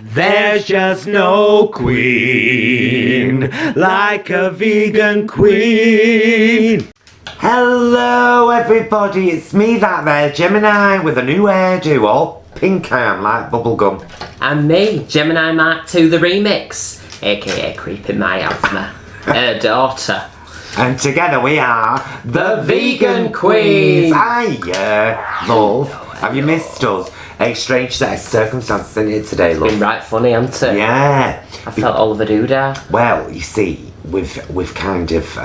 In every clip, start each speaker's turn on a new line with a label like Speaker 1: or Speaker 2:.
Speaker 1: There's just no queen like a vegan queen. Hello everybody, it's me that there, Gemini, with a new hairdo, all pink I am like bubblegum.
Speaker 2: And me, Gemini Mark II the Remix, aka Creeping Miasma, her daughter.
Speaker 1: And together we are the Vegan Queens. Hiya, love. Have you missed us? A strange set of circumstances in here today, love.
Speaker 2: Been right funny, hasn't it?
Speaker 1: Yeah.
Speaker 2: I felt all of a doodah.
Speaker 1: Well, you see, we've kind of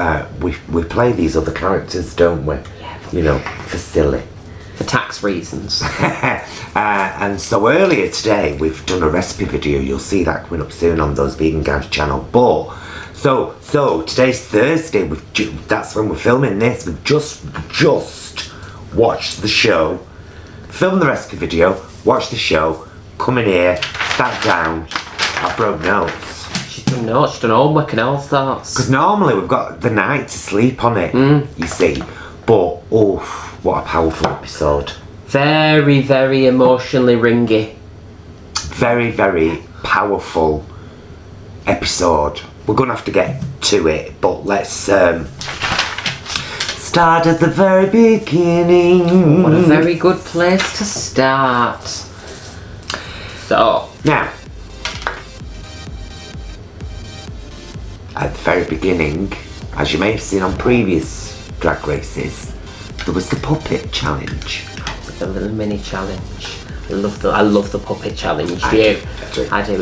Speaker 1: we play these other characters, don't we?
Speaker 2: Yeah.
Speaker 1: You know, for silly.
Speaker 2: For tax reasons.
Speaker 1: And so earlier today we've done a recipe video. You'll see that coming up soon on those Vegan Guys channel. But so today's Thursday. That's when we're filming this. We've just watched the show. Film the recipe video, watch the show, come in here, sat down. I broke notes.
Speaker 2: She's done notes, she's done homework and all sorts.
Speaker 1: Because normally we've got the night to sleep on it, you see. But, oh, what a powerful episode.
Speaker 2: Very, very emotionally ringy.
Speaker 1: Very, very powerful episode. We're going to have to get to it, but let's start at the very beginning.
Speaker 2: What a very good place to start. So,
Speaker 1: now, at the very beginning, as you may have seen on previous drag races, there was the puppet challenge.
Speaker 2: the little mini challenge. I love the puppet challenge.
Speaker 1: I do.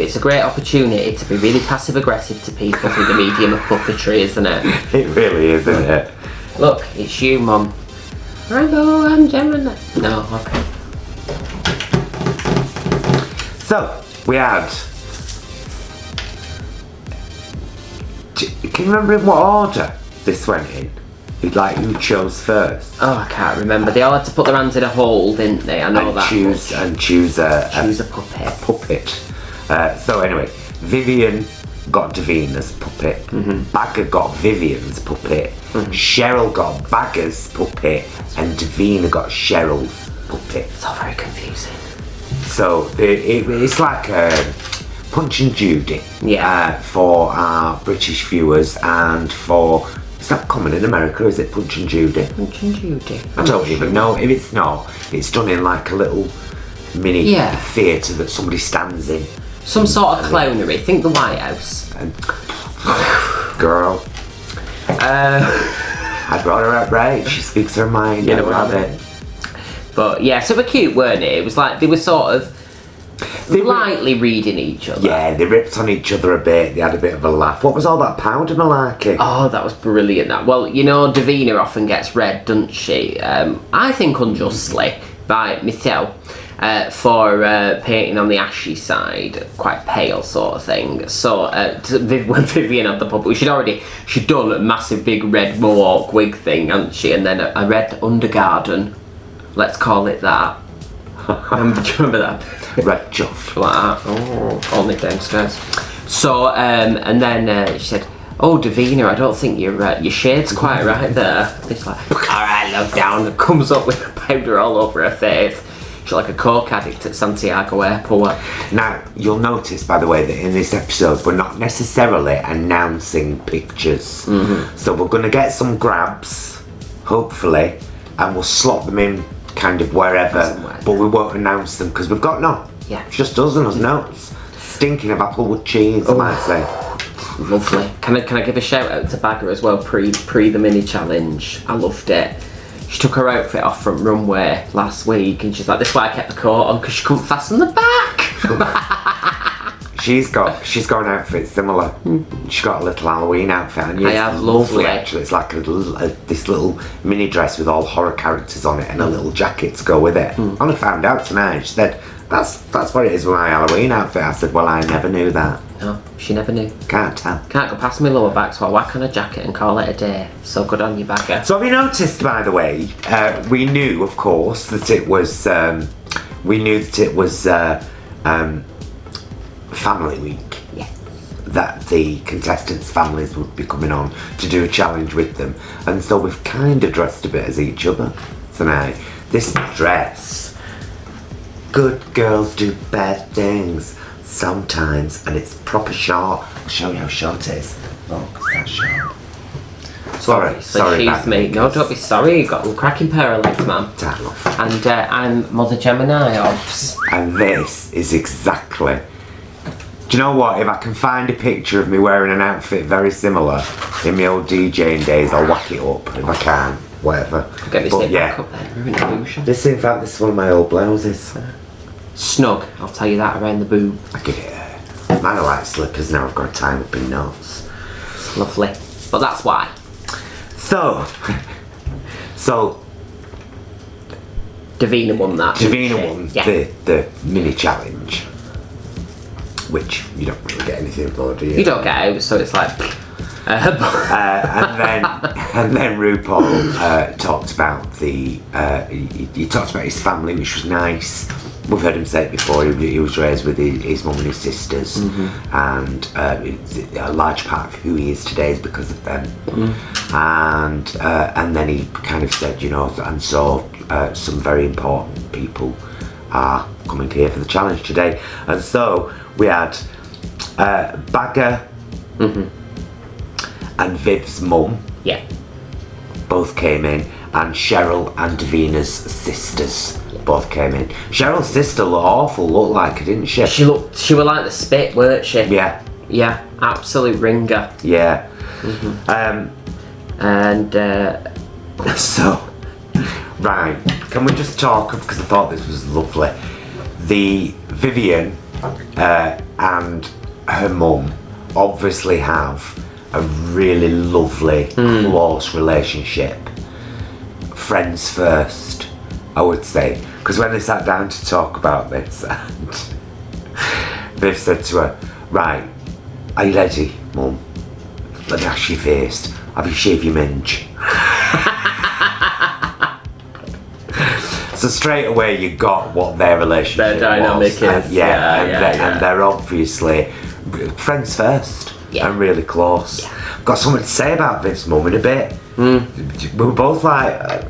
Speaker 2: It's a great opportunity to be really passive aggressive to people through the medium of puppetry, isn't it?
Speaker 1: It really is, isn't it?
Speaker 2: Look, it's you, Mum. Hello, I'm Gemini. No, okay.
Speaker 1: So, we had... Can you remember in what order this went in? Who chose first?
Speaker 2: Oh, I can't remember. They all had to put their hands in a hole, didn't they? I know that.
Speaker 1: Choose a
Speaker 2: puppet.
Speaker 1: So anyway, Vivienne got Divina's puppet. Baga got Vivienne's puppet. Cheryl got Baga's puppet, and Divina got Cheryl's puppet.
Speaker 2: It's all very confusing.
Speaker 1: So it's like Punch and Judy.
Speaker 2: Yeah.
Speaker 1: For our British viewers and for. It's not common in America, is it? Punch and Judy.
Speaker 2: Punch and Judy.
Speaker 1: I don't even know if it's not. It's done in like a little mini theatre that somebody stands in.
Speaker 2: Some sort of clownery. Think the White House.
Speaker 1: Girl. I brought her up right. She speaks her mind.
Speaker 2: You know
Speaker 1: I love it.
Speaker 2: But yeah, so they were cute, weren't it? It was like they were sort of lightly reading each other.
Speaker 1: Yeah, they ripped on each other a bit. They had a bit of a laugh. What was all that powder malarkey?
Speaker 2: Oh, that was brilliant. That. Well, you know, Divina often gets read, doesn't she? I think unjustly by myself for painting on the ashy side, quite pale sort of thing. So when Vivienne had the puppet, she'd done a massive big red mohawk wig thing, hadn't she? And then a red undergarden. Let's call it that. Do you remember that?
Speaker 1: Red Juff.
Speaker 2: Like that. Oh, only downstairs. So, and then she said, "Oh, Divina, I don't think your shade's quite right there." And it's like, "Alright, look down." And comes up with powder all over her face. She's like a coke addict at Santiago Airport. Now, you'll notice, by the way, that in this episode, we're not necessarily announcing pictures. So we're going to get some grabs, hopefully, and we'll slot them in kind of wherever, but we won't announce them because we've got none. Yeah.
Speaker 1: It's just us and us notes. Stinking of applewood cheese, I might say.
Speaker 2: Lovely. Can I give a shout out to Baga as well, pre the mini challenge? I loved it. She took her outfit off from runway last week and she's like, "This is why I kept the coat on, because she couldn't fasten the back."
Speaker 1: She's got an outfit similar. She's got a little Halloween outfit, and
Speaker 2: I have lovely.
Speaker 1: Actually, it's like this little mini dress with all horror characters on it, and a little jacket to go with it. I only found out tonight. She said, "That's what it is with my Halloween outfit." I said, "Well, I never knew that."
Speaker 2: No, she never knew.
Speaker 1: Can't tell.
Speaker 2: Can't go past my lower back, so I whack on a jacket and call it a day. So good on you, Baga.
Speaker 1: So have you noticed, by the way, we knew, of course, that it was Family Week.
Speaker 2: Yeah.
Speaker 1: That the contestants' families would be coming on to do a challenge with them, and so we've kind of dressed a bit as each other tonight. This dress Good girls do bad things sometimes, and it's proper short. I'll show you how short it is. Look, it's that short. Sorry,
Speaker 2: she's me. No, don't be sorry. You've got a cracking pair of legs, man.
Speaker 1: Damn, love.
Speaker 2: And I'm Mother Gemini, obs.
Speaker 1: And this is exactly. Do you know what? If I can find a picture of me wearing an outfit very similar in my old DJing days, I'll whack it up if I can. Whatever.
Speaker 2: Get me
Speaker 1: But
Speaker 2: back up then. Ruin illusion.
Speaker 1: This, in fact, this is one of my old blouses.
Speaker 2: Snug, I'll tell you that, around the boob.
Speaker 1: I give it a. Mine are like slippers now. I've got to tie them up in knots.
Speaker 2: Lovely. But that's why.
Speaker 1: So.
Speaker 2: Divina won that.
Speaker 1: Davina won
Speaker 2: Yeah.
Speaker 1: the mini challenge, which you don't really get anything for, do you?
Speaker 2: You don't get out, so it's like.
Speaker 1: and then RuPaul talked about he talked about his family, which was nice. We've heard him say it before. He was raised with his mum and his sisters, and a large part of who he is today is because of them. And then he kind of said, and so some very important people are coming here for the challenge today. And so we had Baga. And Viv's mum, both came in, and Cheryl and Divina's sisters both came in. Cheryl's sister looked like her, didn't she?
Speaker 2: She was like the spit, weren't she?
Speaker 1: Yeah.
Speaker 2: Yeah, absolute ringer.
Speaker 1: Yeah. So, right, can we just talk, because I thought this was lovely. The Vivienne and her mum obviously have a really lovely, close relationship. Friends first, I would say. Because when they sat down to talk about this, and Viv said to her, right, are you ready, Mum? Let me ask you first, have you shaved your minge? So straight away you got what their relationship
Speaker 2: Their dynamic
Speaker 1: was.
Speaker 2: is.
Speaker 1: And they're obviously friends first.
Speaker 2: Yeah.
Speaker 1: And really close.
Speaker 2: Yeah.
Speaker 1: Got something to say about Viv's mum in a bit. We were both like,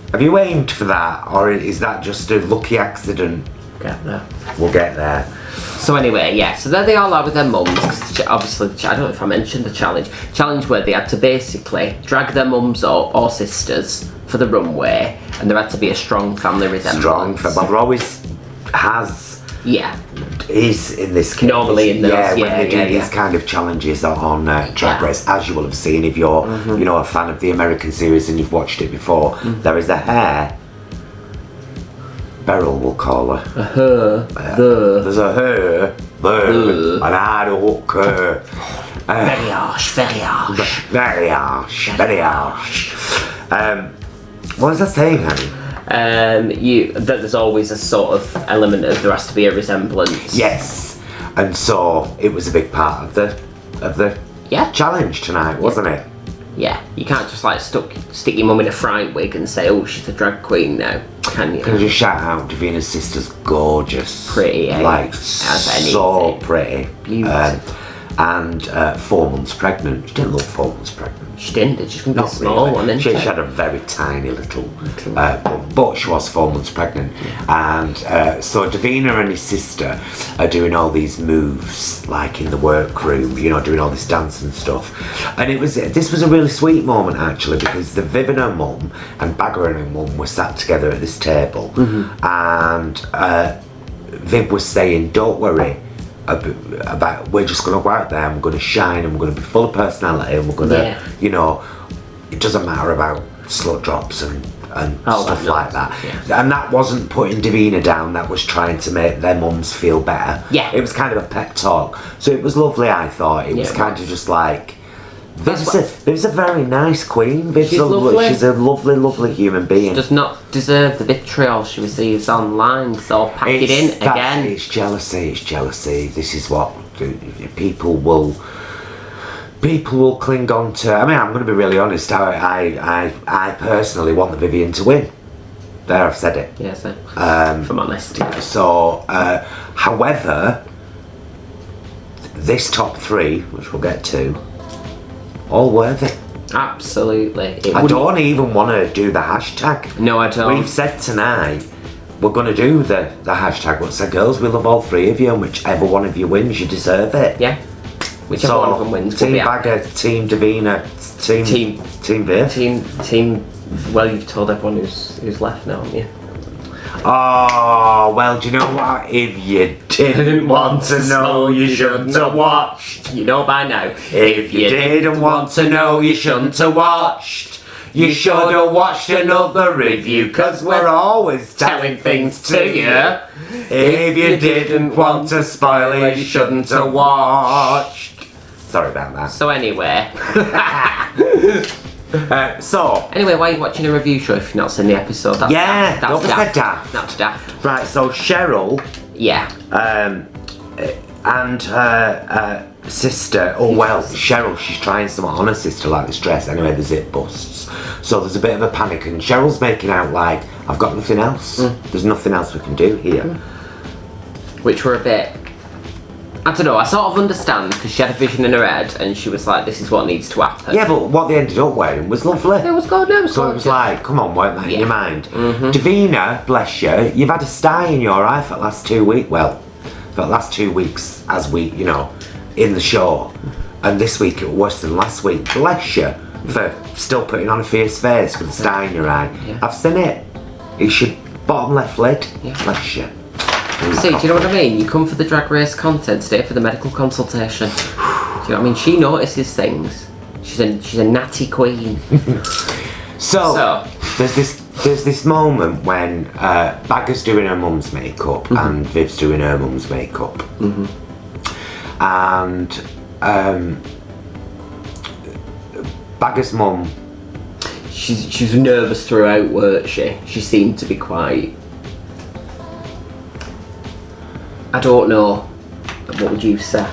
Speaker 1: have you aimed for that, or is that just a lucky accident?
Speaker 2: Get there.
Speaker 1: We'll get there.
Speaker 2: So anyway, so there they all are with their mums, because obviously, I don't know if I mentioned the challenge where they had to basically drag their mums or sisters for the runway, and there had to be a strong family resemblance.
Speaker 1: But there always is in this case.
Speaker 2: Normally in those,
Speaker 1: when they do these kind of challenges on Drag Race, as you will have seen if you're a fan of the American series and you've watched it before, there is a hair. Beryl will call her. There's a her there, and I don't care.
Speaker 2: Very harsh.
Speaker 1: Very harsh. What was I saying, honey?
Speaker 2: That there's always a sort of element of there has to be a resemblance.
Speaker 1: Yes, and so it was a big part of the challenge tonight, wasn't it?
Speaker 2: Yeah, you can't just like stick your mum in a fright wig and say, oh, she's a drag queen now, can you?
Speaker 1: Can I just shout out Divina's sister's gorgeous,
Speaker 2: pretty,
Speaker 1: like so pretty,
Speaker 2: beautiful,
Speaker 1: and 4 months pregnant. She didn't look 4 months pregnant.
Speaker 2: She didn't. She's gonna be a small one, isn't
Speaker 1: she? She had a very tiny little, but she was 4 months pregnant, and so Divina and his sister are doing all these moves, like in the workroom, doing all this dance and stuff. And this was a really sweet moment actually, because the Viv and her mum and Baga and her mum were sat together at this table, and Viv was saying, "Don't worry." About we're just going to go out there and we're going to shine and we're going to be full of personality and we're going to, it doesn't matter about slut drops and stuff like that. Yeah. And that wasn't putting Divina down, that was trying to make their mums feel better.
Speaker 2: Yeah.
Speaker 1: It was kind of a pep talk. So it was lovely, I thought. It was kind of just like, Viv's a very nice queen. She's a lovely, lovely human being.
Speaker 2: Does not deserve the vitriol she receives online, so pack it in again.
Speaker 1: It's jealousy. This is what people will cling on to. I mean, I'm going to be really honest. I personally want the Vivienne to win. There, I've said it.
Speaker 2: Yes, if I'm honest.
Speaker 1: So, however, this top 3, which we'll get to, all worth it.
Speaker 2: Absolutely.
Speaker 1: I don't even want to do the hashtag.
Speaker 2: No, I don't.
Speaker 1: We've said tonight, we're going to do the hashtag What's That Girls. We love all three of you, and whichever one of you wins, you deserve it.
Speaker 2: Yeah. Whichever one of them wins.
Speaker 1: Team Baga, Team Divina, Team Viv.
Speaker 2: Team. Well, you've told everyone who's left now, haven't you?
Speaker 1: Oh, well, do you know what? If you didn't want to know, you shouldn't have watched.
Speaker 2: You know by now.
Speaker 1: If you didn't want to know, you shouldn't have watched. You should have watched another review, cause we're always telling things to you. If you didn't want to spoil it, you shouldn't have watched. Sorry about that.
Speaker 2: So anyway.
Speaker 1: Anyway,
Speaker 2: why are you watching a review show if you've not seen the episode? That's
Speaker 1: daft.
Speaker 2: That's
Speaker 1: daft.
Speaker 2: That's daft.
Speaker 1: Right, so Cheryl.
Speaker 2: Yeah.
Speaker 1: And her sister, Cheryl, she's trying something on her sister, like this dress. Anyway, the zip busts. So there's a bit of a panic, and Cheryl's making out like, I've got nothing else. There's nothing else we can do here.
Speaker 2: Which were a bit, I don't know, I sort of understand, because she had a vision in her head, and she was like, this is what needs to happen.
Speaker 1: Yeah, but what they ended up wearing was lovely.
Speaker 2: It was good, it was
Speaker 1: So it was like, come on, work that in your mind. Divina, bless you, you've had a sty in your eye for the last 2 weeks. Well, for the last 2 weeks as we, in the show. And this week it was worse than last week. Bless you for still putting on a fierce face with a sty in your eye.
Speaker 2: Yeah.
Speaker 1: I've seen it. It's your bottom left lid.
Speaker 2: Yeah.
Speaker 1: Bless you.
Speaker 2: See, do you know what I mean? You come for the Drag Race content, stay for the medical consultation. Do you know what I mean? She notices things. She's a natty queen.
Speaker 1: So there's this moment when Baga's doing her mum's makeup and Viv's doing her mum's makeup. And Baga's mum,
Speaker 2: she's nervous throughout, weren't she? She seemed to be quite, I don't know, what would you say?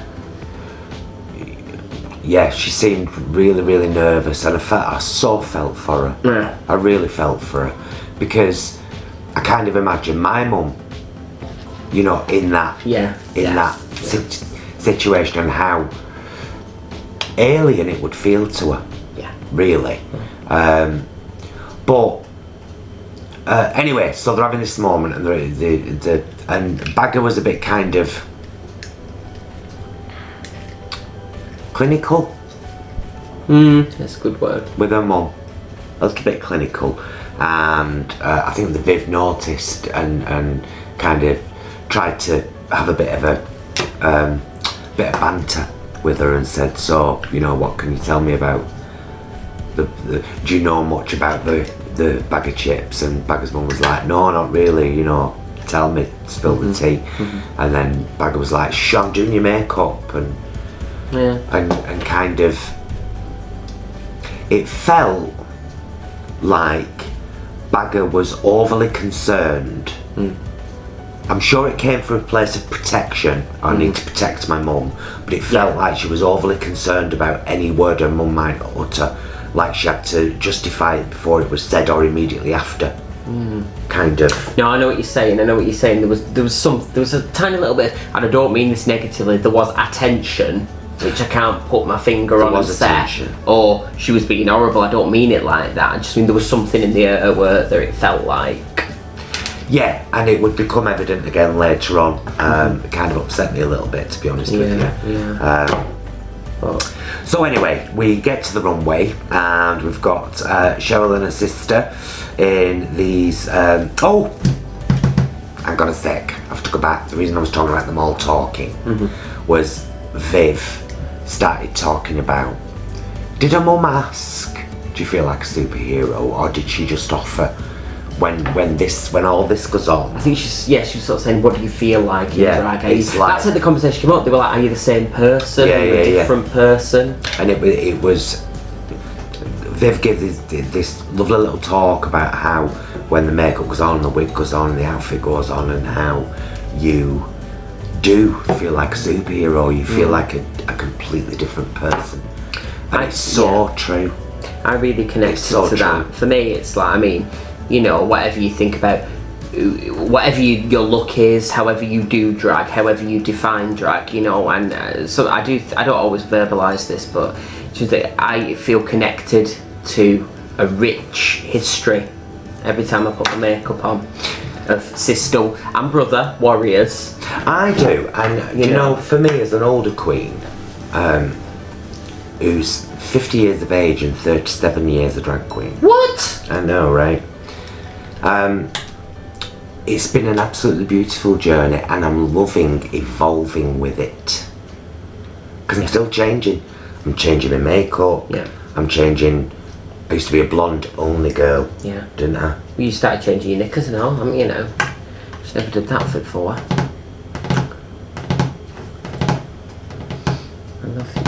Speaker 1: Yeah, she seemed really, really nervous, and I so felt for her.
Speaker 2: Yeah.
Speaker 1: I really felt for her, because I kind of imagine my mum, in that situation, and how alien it would feel to her.
Speaker 2: Yeah.
Speaker 1: Really. Anyway, so they're having this moment, and and Baga was a bit kind of clinical.
Speaker 2: That's a good word.
Speaker 1: With her mum, a little bit clinical, and I think the Viv noticed and kind of tried to have a bit of banter with her, and said, "So, what can you tell me about do you know much about the bag of chips?" And Baga's mum was like, "No, not really. Tell me, spill the tea." And then Baga was like, "Shh, I'm doing your makeup," and kind of, it felt like Baga was overly concerned. I'm sure it came from a place of protection. I need to protect my mum, but it felt like she was overly concerned about any word her mum might utter, like she had to justify it before it was said or immediately after. Kind of.
Speaker 2: No, I know what you're saying. There was a tiny little bit, and I don't mean this negatively. There was attention, which I can't put my finger on and say, or she was being horrible. I don't mean it like that. I just mean there was something in the air where it felt like.
Speaker 1: Yeah, and it would become evident again later on. It kind of upset me a little bit, to be honest with you.
Speaker 2: Yeah.
Speaker 1: So anyway, we get to the runway, and we've got Cheryl and her sister in these. Hang on a sec. I have to go back. The reason I was talking about them all talking was Viv started talking about, did her mum ask, do you feel like a superhero, or did she just offer? When all this goes on,
Speaker 2: I think she was sort of saying, what do you feel like in drag?
Speaker 1: It's like,
Speaker 2: that's how the conversation came up. They were like, are you the same person? Are you a different person?
Speaker 1: And it was Viv gave this lovely little talk about how when the makeup goes on, the wig goes on, and the outfit goes on, and how you do feel like a superhero. You feel like a completely different person, and it's so true.
Speaker 2: I really connected to that. For me, it's like, whatever you think about, whatever your look is, however you do drag, however you define drag, and so I don't always verbalise this, but just that I feel connected to a rich history every time I put the makeup on. of sister and brother warriors.
Speaker 1: I do, and you know, for me as an older queen, who's 50 years of age and 37 years a drag queen.
Speaker 2: What?
Speaker 1: I know, right? It's been an absolutely beautiful journey, and I'm loving evolving with it. Because I'm still changing. I'm changing my makeup.
Speaker 2: Yeah.
Speaker 1: I'm changing. I used to be a blonde only girl.
Speaker 2: Yeah.
Speaker 1: Didn't I?
Speaker 2: Well, you started changing your knickers and all, haven't you? Just never did that fit for her. I love you.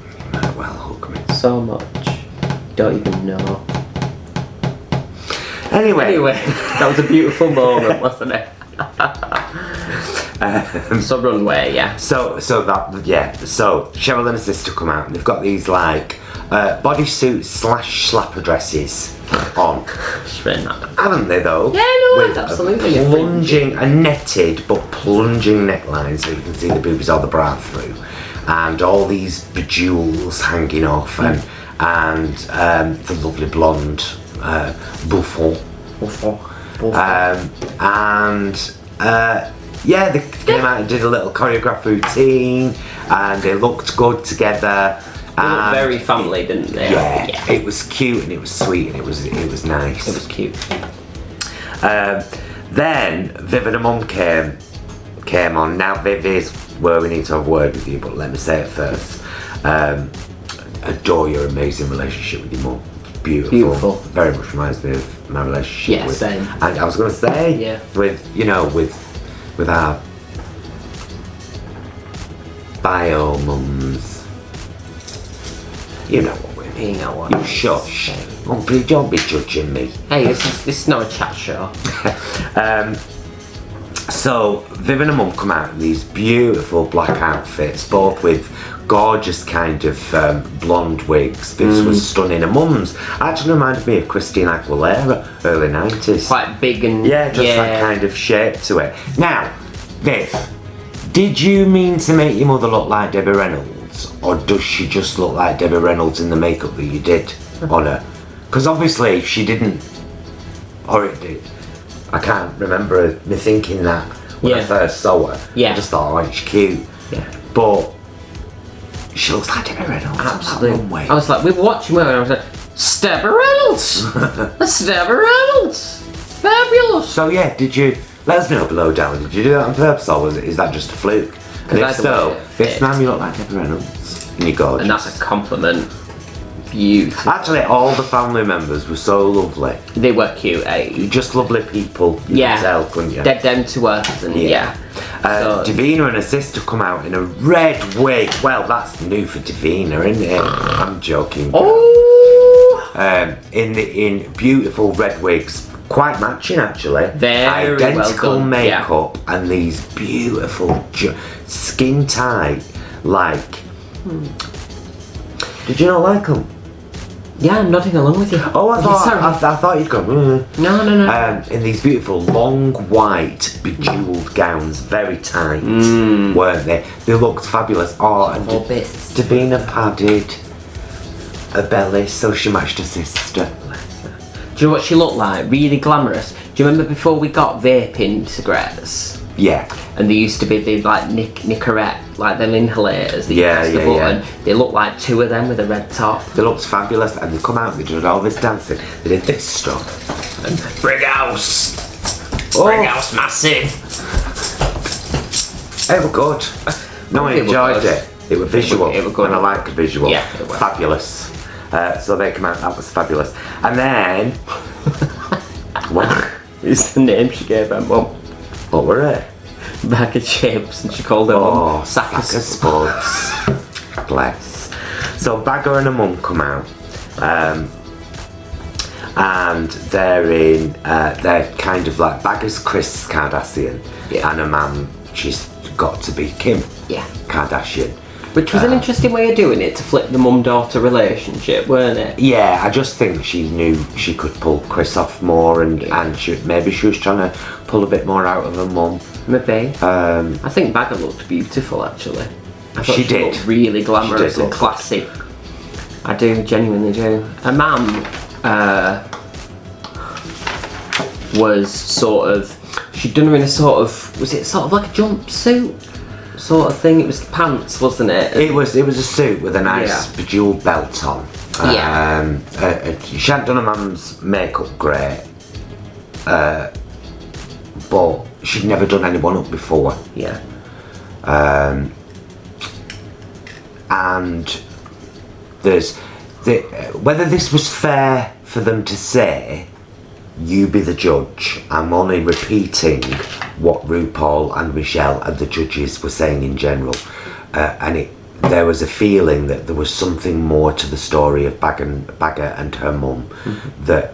Speaker 1: You might well hook me.
Speaker 2: So much. You don't even know.
Speaker 1: Anyway,
Speaker 2: that was a beautiful moment, wasn't it? So runway, yeah.
Speaker 1: So Cheryl and her sister come out, and they've got these like bodysuits / slapper dresses on. Haven't they though?
Speaker 2: Yeah, no,
Speaker 1: with
Speaker 2: absolutely.
Speaker 1: Plunging, a netted but plunging neckline, so you can see the boobies or the bra through, and all these bejewels hanging off, and the lovely blonde bouffon. Yeah, they came out and did a little choreographed routine, and they looked good together.
Speaker 2: They looked very family, didn't they?
Speaker 1: Yeah, it was cute and it was sweet and it was nice.
Speaker 2: It was cute.
Speaker 1: Then Viv and her mum came on. Now Viv is where we need to have a word with you, but let me say it first. Adore your amazing relationship with your mum. Beautiful. Very much reminds me of my relationship with.
Speaker 2: Same.
Speaker 1: And I was going to say, with our bio mums. You know what we mean.
Speaker 2: You know what?
Speaker 1: You shush. Don't be judging me.
Speaker 2: Hey, this is not a chat show.
Speaker 1: So Viv and her mum come out in these beautiful black outfits, both with gorgeous kind of blonde wigs. This was stunning. Her mum's actually reminded me of Christina Aguilera, early 90s.
Speaker 2: Quite big and
Speaker 1: just that kind of shape to it. Now, Viv, did you mean to make your mother look like Debbie Reynolds, or does she just look like Debbie Reynolds in the makeup that you did on her? Because obviously she didn't, or it did. I can't remember me thinking that when I first saw her. I just thought, oh, she's cute. But she looks like Debbie Reynolds.
Speaker 2: Absolutely. I was like, we were watching her and I was like, Debbie Reynolds! That's Debbie Reynolds! Fabulous!
Speaker 1: So yeah, did you, let us know below down, did you do that on purpose, or is that just a fluke? And if so, this time you look like Debbie Reynolds. And you're gorgeous.
Speaker 2: And that's a compliment. Beautiful.
Speaker 1: Actually, all the family members were so lovely.
Speaker 2: They were cute, eh?
Speaker 1: You're just lovely people. You could tell, couldn't you?
Speaker 2: Dead down to earth and
Speaker 1: so, Divina and her sister come out in a red wig. Well, that's new for Divina, isn't it? I'm joking.
Speaker 2: Oh!
Speaker 1: In beautiful red wigs, quite matching actually.
Speaker 2: Very
Speaker 1: identical
Speaker 2: well done.
Speaker 1: makeup and these beautiful skin tight like. Did you not like them?
Speaker 2: Yeah, I'm nodding along with you.
Speaker 1: Oh, I thought you'd go.
Speaker 2: No.
Speaker 1: In these beautiful long white bejeweled gowns, very tight, weren't they? They looked fabulous. Oh, and Divina padded a belly so she matched her sister.
Speaker 2: Do you know what she looked like? Really glamorous. Do you remember before we got vaping cigarettes?
Speaker 1: Yeah.
Speaker 2: And they used to be the like Nicorette, like them inhalators that you press the button. They looked like two of them with a red top.
Speaker 1: They looked fabulous, and they come out and they did all this dancing. They did this stuff.
Speaker 2: And Brighouse! Brighouse massive!
Speaker 1: They were good. No, I enjoyed it. It was visual.
Speaker 2: It was good.
Speaker 1: And I like a visual.
Speaker 2: Yeah, it was.
Speaker 1: Fabulous. So they come out, that was fabulous. And then... what?
Speaker 2: It's the name she gave her mum.
Speaker 1: What were it?
Speaker 2: Bag of Chipz, and she called her mum Sack of
Speaker 1: Spuds. Bless. So Baga and her mum come out, and they're kind of like, Baga's Kris Kardashian, and her mum, she's got to be Kim Kardashian.
Speaker 2: Which was an interesting way of doing it, to flip the mum-daughter relationship, weren't it?
Speaker 1: Yeah, I just think she knew she could pull Kris off more, and maybe she was trying to pull a bit more out of her mum.
Speaker 2: Maybe. I think Baga looked beautiful, actually. I thought
Speaker 1: she did.
Speaker 2: Looked really glamorous and classy. I do, genuinely do. Her mum was sort of she'd done her in a sort of, was it sort of like a jumpsuit sort of thing? It was pants, wasn't it?
Speaker 1: It was a suit with a nice bejeweled belt on. She hadn't done her mum's makeup great, but she'd never done anyone up before.
Speaker 2: Yeah.
Speaker 1: And there's whether this was fair for them to say, you be the judge. I'm only repeating what RuPaul and Michelle and the judges were saying in general, and there was a feeling that there was something more to the story of Baga and her mum that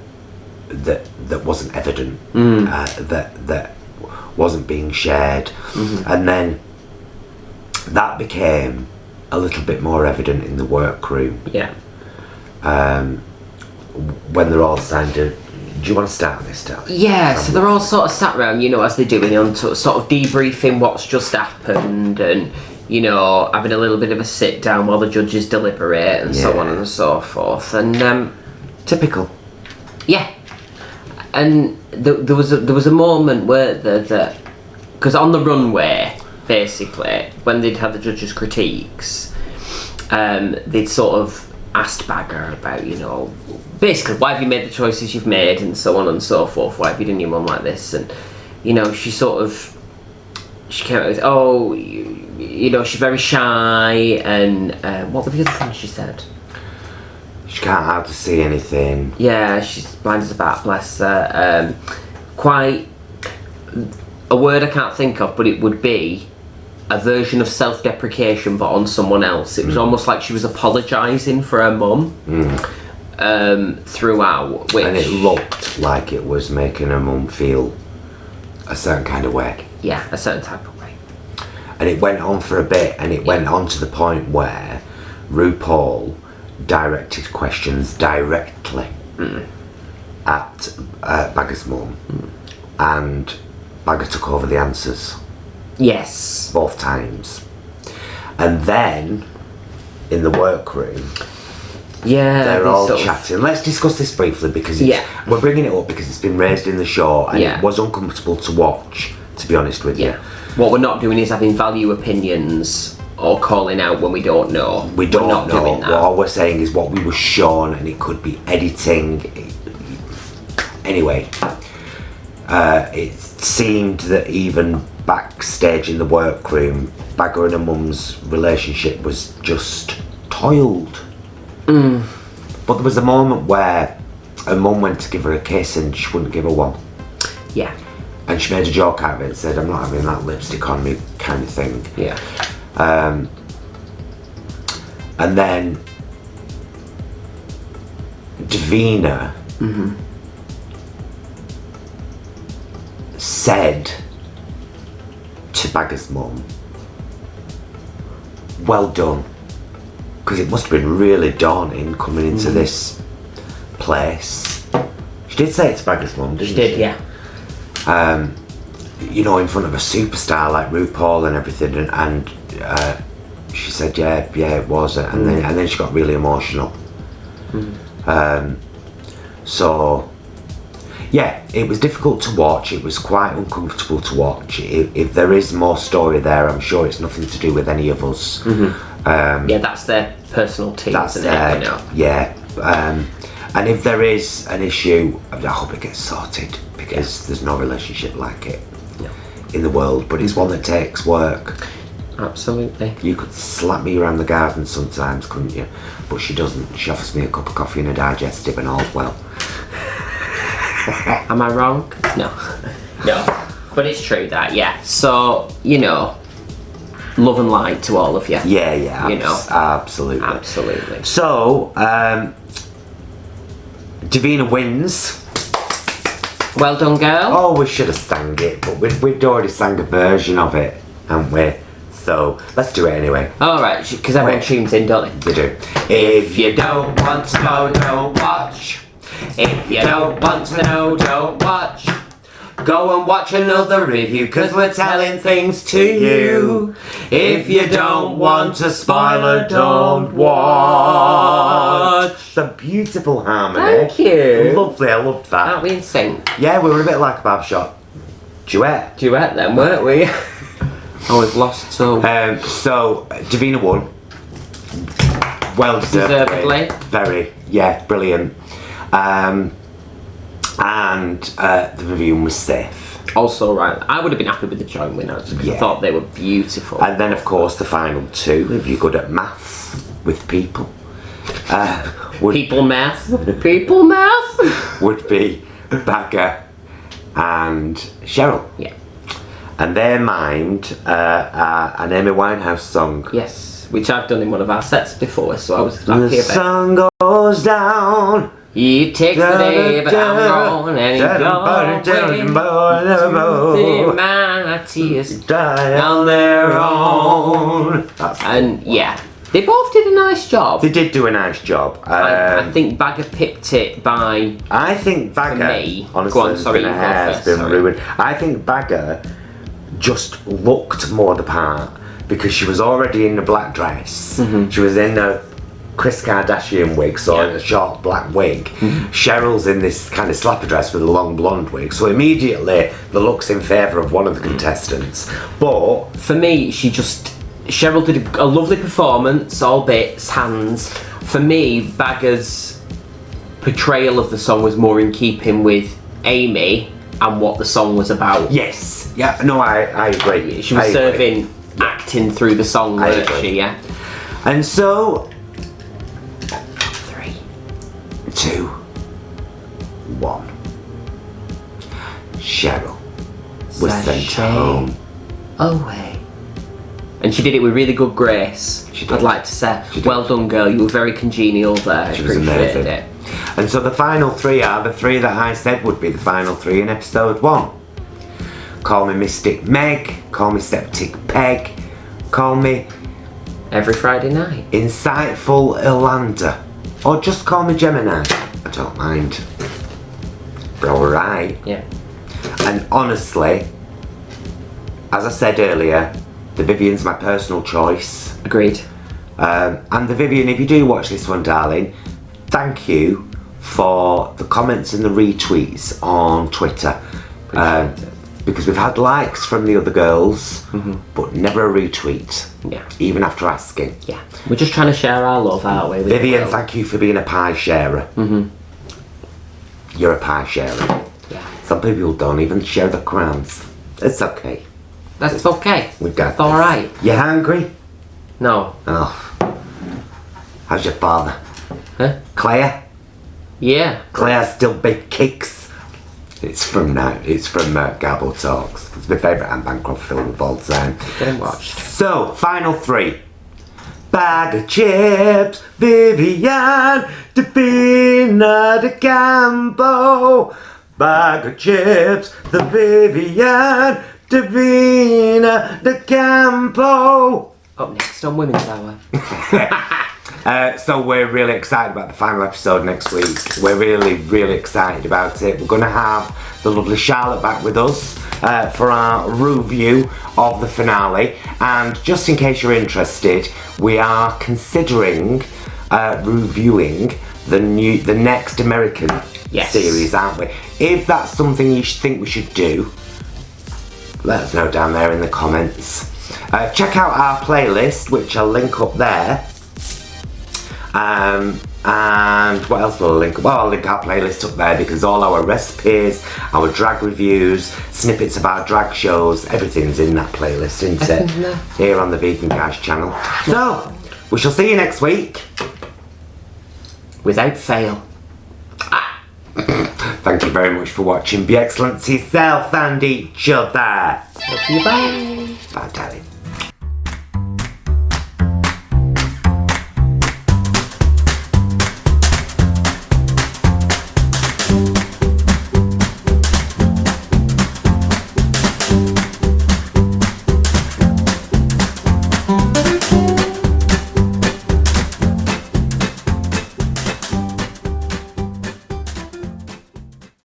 Speaker 1: wasn't evident, that wasn't being shared, and then that became a little bit more evident in the workroom.
Speaker 2: Yeah.
Speaker 1: When they're all signed to. Do you want to start this, darling?
Speaker 2: Yeah, so they're all sort of sat around, you know, as they're doing, on sort of debriefing what's just happened, and, you know, having a little bit of a sit down while the judges deliberate and so on and so forth. And
Speaker 1: typical.
Speaker 2: Yeah. And there was a moment where because on the runway, basically, when they'd had the judges' critiques, they'd sort of asked Baga about, you know, basically, why have you made the choices you've made, and so on and so forth. Why have you done your mum like this? And, you know, she came out with, oh, you know, she's very shy, and what were the other things she said?
Speaker 1: She can't hardly see anything.
Speaker 2: Yeah, she's blind as a bat, bless her. Quite a word I can't think of, but it would be a version of self-deprecation, but on someone else. It was almost like she was apologising for her mum throughout, which...
Speaker 1: And it looked like it was making her mum feel a certain kind of way.
Speaker 2: Yeah, a certain type of way.
Speaker 1: And it went on for a bit, and it went on to the point where RuPaul directed questions directly at Baga's mum, and Baga took over the answers.
Speaker 2: Yes.
Speaker 1: Both times. And then, in the workroom, they're all chatting. Let's discuss this briefly, because we're bringing it up because it's been raised in the show, and it was uncomfortable to watch, to be honest with you.
Speaker 2: What we're not doing is having value opinions or calling out when we don't know.
Speaker 1: We're not know.
Speaker 2: Doing that.
Speaker 1: All we're saying is what we were shown, and it could be editing. Anyway, it seemed that even backstage in the workroom, Baga and her mum's relationship was just toiled. But there was a moment where her mum went to give her a kiss and she wouldn't give her one.
Speaker 2: Yeah.
Speaker 1: And she made a joke out of it and said, I'm not having that lipstick on me, kind of thing.
Speaker 2: Yeah.
Speaker 1: And then Divina said to Baga's mum, well done, because it must have been really daunting coming into this place. She did say it to Baga's mum, didn't she?
Speaker 2: She did, yeah.
Speaker 1: You know, in front of a superstar like RuPaul and everything, and she said, yeah, it was, and then she got really emotional. So, yeah, it was difficult to watch. It was quite uncomfortable to watch. If there is more story there, I'm sure it's nothing to do with any of us.
Speaker 2: Yeah, that's their personal team, isn't it? You know?
Speaker 1: Yeah. And if there is an issue, I hope it gets sorted, because there's no relationship like it in the world. But it's one that takes work.
Speaker 2: Absolutely.
Speaker 1: You could slap me around the garden sometimes, couldn't you? But she doesn't. She offers me a cup of coffee and a digestive, and all's well.
Speaker 2: Am I wrong? No. No. But it's true that, yeah. So, you know, love and light to all of you.
Speaker 1: Yeah,
Speaker 2: you know.
Speaker 1: Absolutely.
Speaker 2: Absolutely.
Speaker 1: So, Divina wins.
Speaker 2: Well done, girl.
Speaker 1: Oh, we should have sang it, but we'd already sang a version of it, haven't we? So, let's do it anyway.
Speaker 2: Alright, because everyone tunes in, don't
Speaker 1: They do. If you don't want to know, don't watch. If you don't want to know, don't watch. Go and watch another review, cause we're telling things to you. If you don't want a spoiler, don't watch. It's a beautiful harmony.
Speaker 2: Thank you.
Speaker 1: Lovely, I loved that.
Speaker 2: Aren't we in sync?
Speaker 1: Yeah, we were a bit like a barbershop. Duet.
Speaker 2: Duet then, weren't we? I was lost, so...
Speaker 1: So, Divina won. Well deserved.
Speaker 2: Deservedly.
Speaker 1: Very, yeah, brilliant. And the Vivienne was safe.
Speaker 2: Also, right, I would have been happy with the joint winners because I thought they were beautiful.
Speaker 1: And then, of course, the final two, if you're good at maths with people.
Speaker 2: People math. People math.
Speaker 1: Would be Baga and Cheryl.
Speaker 2: Yeah.
Speaker 1: And their mind, an Amy Winehouse song.
Speaker 2: Yes, which I've done in one of our sets before, so I was happy about
Speaker 1: The
Speaker 2: it.
Speaker 1: sun goes down.
Speaker 2: He takes the day, but I'm gone, and he's gone my tears
Speaker 1: Die
Speaker 2: on their own. And yeah, they both did a nice job.
Speaker 1: They did do a nice job.
Speaker 2: I think Baga picked it by...
Speaker 1: I think Baga,
Speaker 2: For me.
Speaker 1: honestly,
Speaker 2: Go on, sorry,
Speaker 1: her
Speaker 2: you go
Speaker 1: hair's
Speaker 2: first,
Speaker 1: been
Speaker 2: sorry.
Speaker 1: ruined. I think Baga just looked more the part because she was already in the black dress.
Speaker 2: Mm-hmm.
Speaker 1: She was in the Chris Kardashian wig, so
Speaker 2: Yeah.
Speaker 1: a short black wig.
Speaker 2: Mm-hmm.
Speaker 1: Cheryl's in this kind of slapper dress with a long blonde wig, so immediately the look's in favour of one of the contestants. But
Speaker 2: For me, Cheryl did a lovely performance, all bits, hands. For me, Baga's portrayal of the song was more in keeping with Amy and what the song was about.
Speaker 1: yes, yeah, no, I agree.
Speaker 2: She was
Speaker 1: I agree.
Speaker 2: serving acting through the song,
Speaker 1: I
Speaker 2: weren't
Speaker 1: agree.
Speaker 2: she? Yeah.
Speaker 1: And so
Speaker 2: 3,
Speaker 1: 2, 1. Cheryl was sent
Speaker 2: Sashay
Speaker 1: home.
Speaker 2: away. And she did it with really good grace.
Speaker 1: She did.
Speaker 2: I'd like to say,
Speaker 1: She did.
Speaker 2: well done, girl. You were very congenial there.
Speaker 1: She was
Speaker 2: Appreciated
Speaker 1: amazing.
Speaker 2: it.
Speaker 1: And so the final three are the three that I said would be the final three in episode 1. Call me Mystic Meg, call me Septic Peg, call me
Speaker 2: Every Friday night.
Speaker 1: Insightful Ilanda, or just call me Gemini. I don't mind. We're alright.
Speaker 2: Yeah.
Speaker 1: And honestly, as I said earlier, the Vivienne's my personal choice.
Speaker 2: Agreed.
Speaker 1: And the Vivienne, if you do watch this one, darling, thank you for the comments and the retweets on Twitter.
Speaker 2: Appreciate it.
Speaker 1: Because we've had likes from the other girls, but never a retweet.
Speaker 2: Yeah.
Speaker 1: Even after asking.
Speaker 2: Yeah. We're just trying to share our love, aren't we? with the
Speaker 1: Vivienne,
Speaker 2: world?
Speaker 1: thank you for being a pie sharer. You're a pie sharer.
Speaker 2: Yeah.
Speaker 1: Some people don't even share the crumbs. It's okay.
Speaker 2: That's okay.
Speaker 1: We've got
Speaker 2: It's alright.
Speaker 1: You hungry?
Speaker 2: No.
Speaker 1: Oh. How's your father?
Speaker 2: Huh?
Speaker 1: Claire?
Speaker 2: Yeah.
Speaker 1: Claire still bake cakes. It's from Garbo Talks. It's my favourite Anne Bancroft film of all time.
Speaker 2: Getting watched.
Speaker 1: So, final three. Baga Chipz, Vivienne, Divina, the Campo. Baga Chipz, the Vivienne, Divina, the Campo.
Speaker 2: Up next on Women's Hour.
Speaker 1: So we're really excited about the final episode next week. We're really, really excited about it. We're going to have the lovely Charlotte back with us for our review of the finale. And just in case you're interested, we are considering reviewing the next American series, aren't we? If that's something you think we should do, let us know down there in the comments. Check out our playlist, which I'll link up there. And what else will I link? Well, I'll link our playlist up there because all our recipes, our drag reviews, snippets of our drag shows, everything's in that playlist, isn't it?
Speaker 2: Everything's there.
Speaker 1: Here on the Vegan Guys channel. So, we shall see you next week.
Speaker 2: Without fail.
Speaker 1: Thank you very much for watching. Be excellent to yourself and each other.
Speaker 2: Love you, bye.
Speaker 1: Bye, darling.